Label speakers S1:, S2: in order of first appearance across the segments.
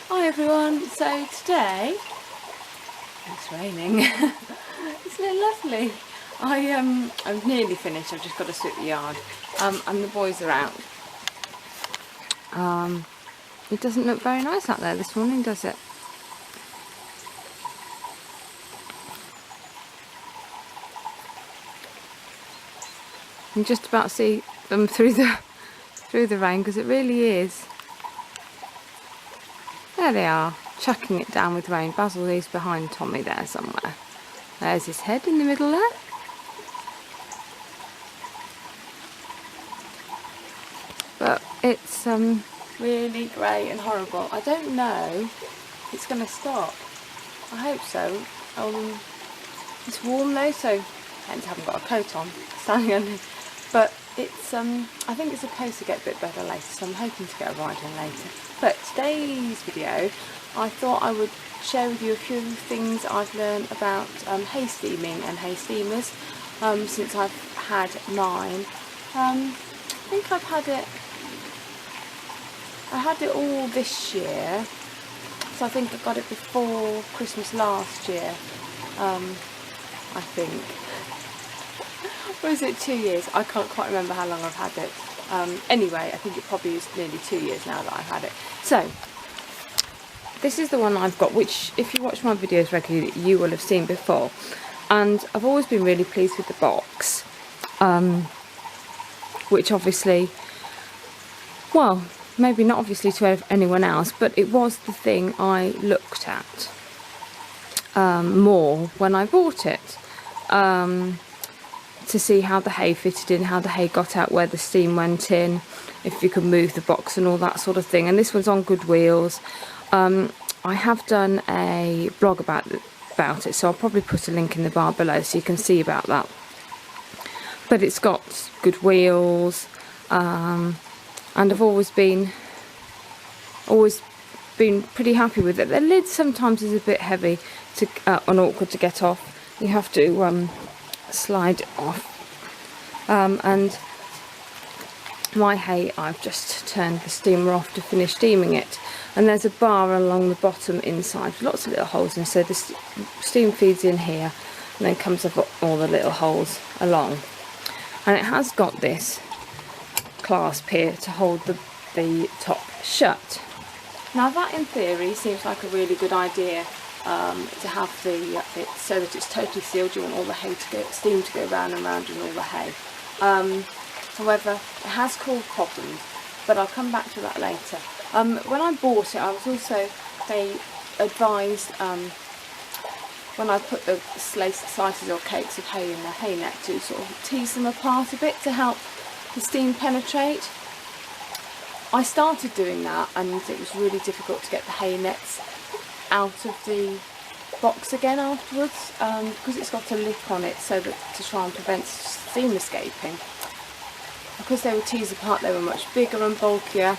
S1: Hi everyone, so today, it's raining, isn't it lovely? I'm nearly finished, I've just got to sweep the yard, and the boys are out. It doesn't look very nice out there this morning, does it? You can just about see them through the rain, because it really is. There they are, chucking it down with rain. Basil is behind Tommy there somewhere. There's his head in the middle there. But it's really grey and horrible. I don't know if it's going to stop. I hope so. It's warm though, so hence I haven't got a coat on, standing under. But it's I think it's supposed to get a bit better later, so I'm hoping to get a ride in later. But today's video, I thought I would share with you a few things I've learned about hay steaming and hay steamers since I've had mine. I think I had it all this year, so I think I got it before Christmas last year, I think. Or is it 2 years? I can't quite remember how long I've had it. Anyway, I think it probably is nearly 2 years now that I've had it. So, this is the one I've got, which if you watch my videos regularly, you will have seen before. And I've always been really pleased with the box, which obviously, well, maybe not obviously to anyone else, but it was the thing I looked at more when I bought it, to see how the hay fitted in, how the hay got out, where the steam went in, if you could move the box and all that sort of thing. And this one's on Good Wheels. I have done a blog about it, so I'll probably put a link in the bar below so you can see about that. But it's got Good Wheels, and I've always been pretty happy with it. The lid sometimes is a bit heavy and awkward to get off. You have to slide it off. And my hay, I've just turned the steamer off to finish steaming it. And there's a bar along the bottom inside with lots of little holes in, so the steam feeds in here and then comes up all the little holes along. And it has got this clasp here to hold the top shut. Now that in theory seems like a really good idea, to have it so that it's totally sealed. You want all the hay steam to go round and round in all the hay. However, it has caused problems, but I'll come back to that later. When I bought it, I was also advised, when I put the slices or cakes of hay in the hay net, to sort of tease them apart a bit to help the steam penetrate. I started doing that, and it was really difficult to get the hay nets out of the box again afterwards, because it's got a lip on it so that to try and prevent steam escaping. Because they were teased apart, they were much bigger and bulkier,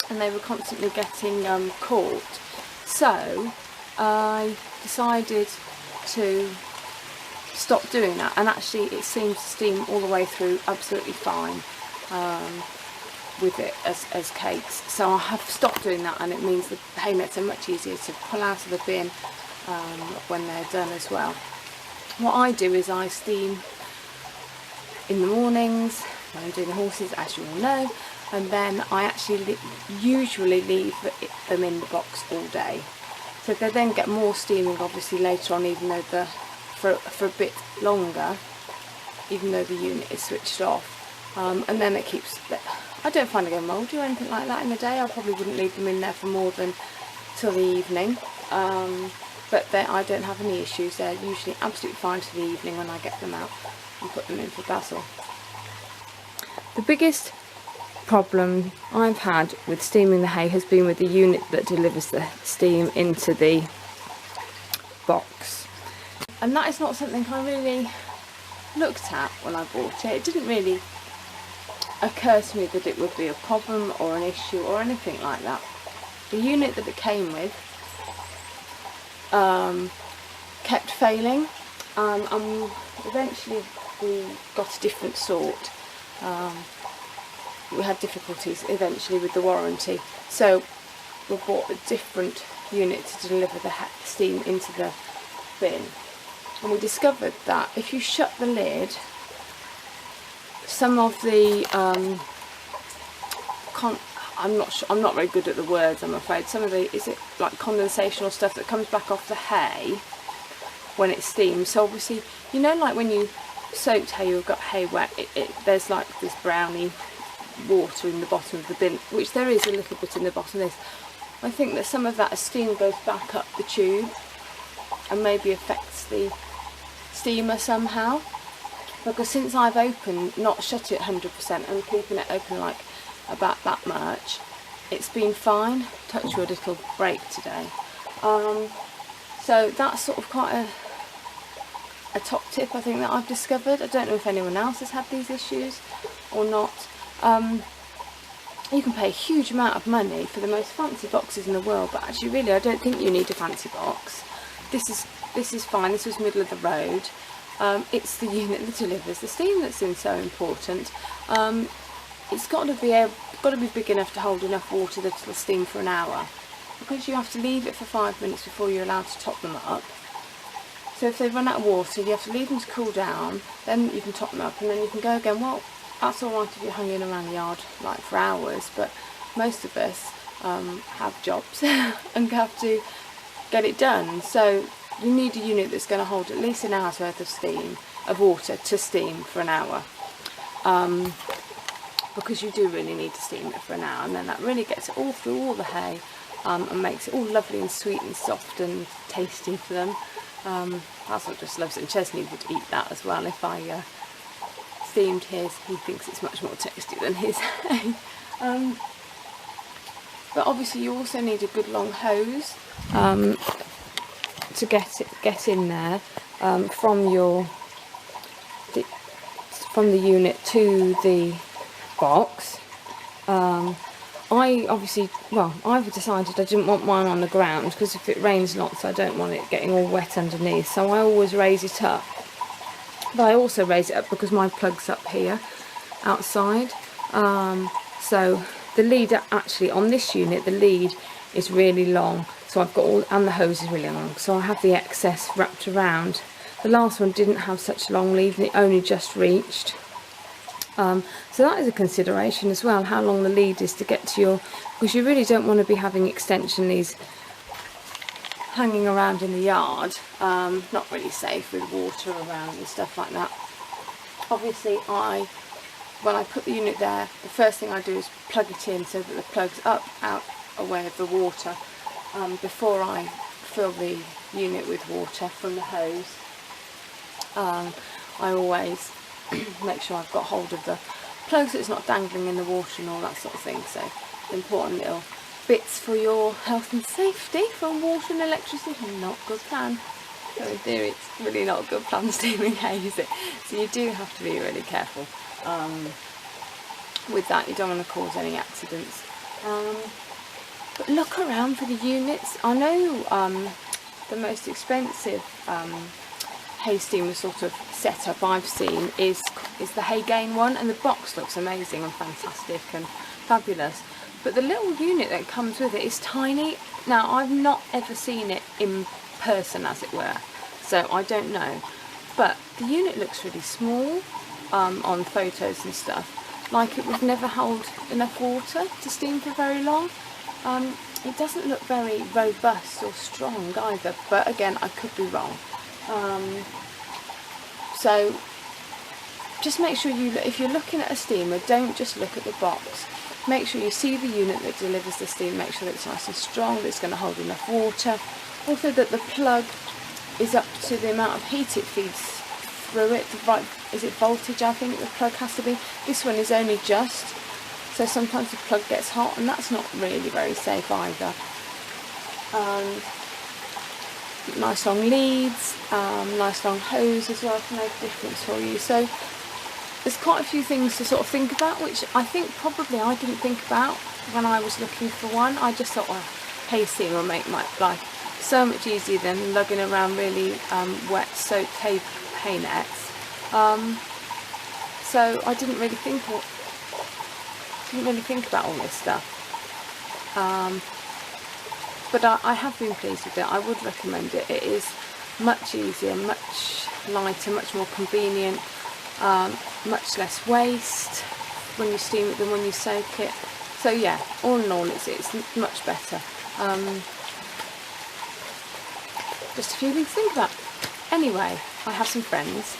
S1: and they were constantly getting caught. So I decided to stop doing that, and actually it seems to steam all the way through absolutely fine with it as cakes. So I have stopped doing that, and it means the hay nets are much easier to pull out of the bin when they're done as well. What I do is I steam in the mornings when I'm doing the horses, as you all know, and then I actually usually leave them in the box all day. So they then get more steaming obviously later on, even though for a bit longer, even though the unit is switched off. And then it keeps, I don't find it go mouldy or anything like that in the day. I probably wouldn't leave them in there for more than till the evening. But I don't have any issues. They're usually absolutely fine to the evening when I get them out and put them in for Basil. The biggest problem I've had with steaming the hay has been with the unit that delivers the steam into the box. And that is not something I really looked at when I bought it. It didn't really occur to me that it would be a problem or an issue or anything like that. The unit that it came with kept failing, and eventually we got a different sort. We had difficulties eventually with the warranty, so we bought a different unit to deliver the steam into the bin, and we discovered that if you shut the lid, some of the I'm not very good at the words, I'm afraid. Some of the, is it like condensation or stuff that comes back off the hay when it steams? So obviously, you know, like when you soaked hay, you've got hay wet, there's like this browny water in the bottom of the bin, which there is a little bit in the bottom of this. I think that some of that steam goes back up the tube and maybe affects the steamer somehow, because since I've not shut it 100% and keeping it open like about that much, it's been fine. Touch wood, it'll break today. So that's sort of quite a top tip I think that I've discovered. I don't know if anyone else has had these issues or not. You can pay a huge amount of money for the most fancy boxes in the world, but actually really I don't think you need a fancy box. This is fine. This was middle of the road. It's the unit that delivers the steam that's so important. It's got to be big enough to hold enough water that'll steam for an hour, because you have to leave it for 5 minutes before you're allowed to top them up. So if they run out of water, you have to leave them to cool down, then you can top them up, and then you can go again. Well, that's alright if you're hanging around the yard like for hours, but most of us have jobs and have to get it done. So you need a unit that's going to hold at least an hour's worth of water to steam for an hour, because you do really need to steam it for an hour, and then that really gets it all through all the hay, and makes it all lovely and sweet and soft and tasty for them. Hazel just loves it, and Chesney would eat that as well if I steamed his. He thinks it's much more tasty than his hay. But obviously you also need a good long hose to get in there from the unit to the box. I've decided I didn't want mine on the ground, because if it rains lots I don't want it getting all wet underneath, so I always raise it up. But I also raise it up because my plug's up here outside, so the lead actually on this unit, the lead is really long, so I've got and the hose is really long, so I have the excess wrapped around. The last one didn't have such long lead and it only just reached. So that is a consideration as well, how long the lead is to get to your, because you really don't want to be having extension leads hanging around in the yard. Not really safe with water around and stuff like that. Obviously when I put the unit there, the first thing I do is plug it in so that the plug's out away of the water, before I fill the unit with water from the hose. I always make sure I've got hold of the plug so it's not dangling in the water and all that sort of thing. So important little bits for your health and safety from water and electricity. Not a good plan. So in theory it's really not a good plan steaming hay, is it? So you do have to be really careful with that. You don't want to cause any accidents. But look around for the units. I know the most expensive hay steamer sort of setup I've seen is the Haygain one, and the box looks amazing and fantastic and fabulous, but the little unit that comes with it is tiny. Now I've not ever seen it in person, as it were, so I don't know, but the unit looks really small on photos and stuff, like it would never hold enough water to steam for very long. It doesn't look very robust or strong either, but again I could be wrong. So just make sure if you're looking at a steamer, don't just look at the box. Make sure you see the unit that delivers the steam, make sure that it's nice and strong, that it's going to hold enough water. Also that the plug is up to the amount of heat it feeds through it. Is it voltage, I think the plug has to be. This one is only just, so sometimes the plug gets hot and that's not really very safe either. Nice long leads, nice long hose as well can make a difference for you. So there's quite a few things to sort of think about, which I think probably I didn't think about when I was looking for one. I just thought, well, hay steam will make my life so much easier than lugging around really wet, soaked hay nets. So I didn't really think about all this stuff. but I have been pleased with it. I would recommend it. It is much easier, much lighter, much more convenient, much less waste when you steam it than when you soak it. So yeah, all in all, it's much better. Just a few things to think about. Anyway, I have some friends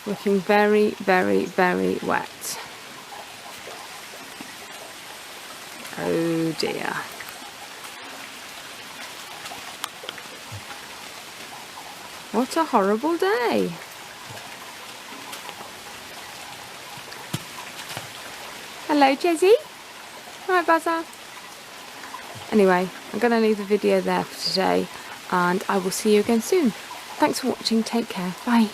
S1: looking very, very, very wet. Oh dear. What a horrible day. Hello, Jezzy. Alright, Bazza. Anyway, I'm going to leave the video there for today, and I will see you again soon. Thanks for watching. Take care. Bye.